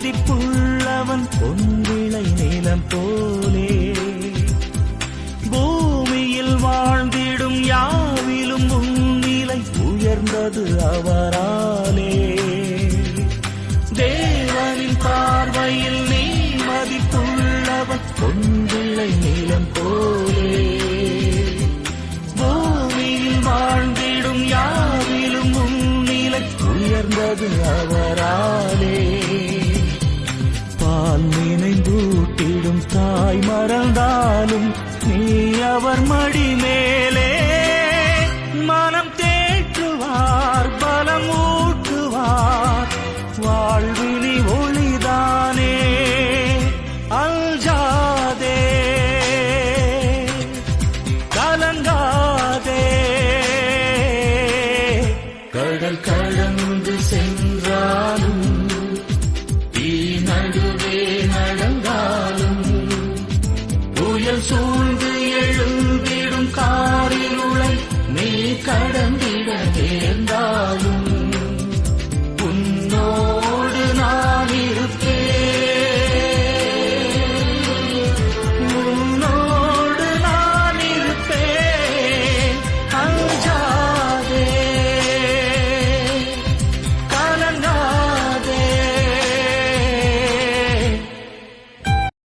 மதிப்புள்ளவன் பொன்விளை நிலம் போலே. பூமியில் வாழ்ந்திடும் யாவிலும் முன்னிலை உயர்ந்தது அவராலே. தேவனின் பார்வையில் நீ மதிப்புள்ளவன் பொன்விளை நிலம் போலே. பூமியில் வாழ்ந்திடும் யாவிலும் முன்னிலை உயர்ந்தது அவராலே. பால் நினைந்தூட்டிடும் தாய் மறந்தாலும் நீ அவர் மடி மேலே. மனம் தேற்றுவார் பலம் ஊட்டுவார் வாழ்வினி ஒளிதானே. அஞ்சாதே கலங்காதே. கடல் கடந்து சென்றாலும் தீ நடுவே நடந்தாலும் புயல் சூழ்ந்து எழுந்திடும் காரிருளை நீ கடந்து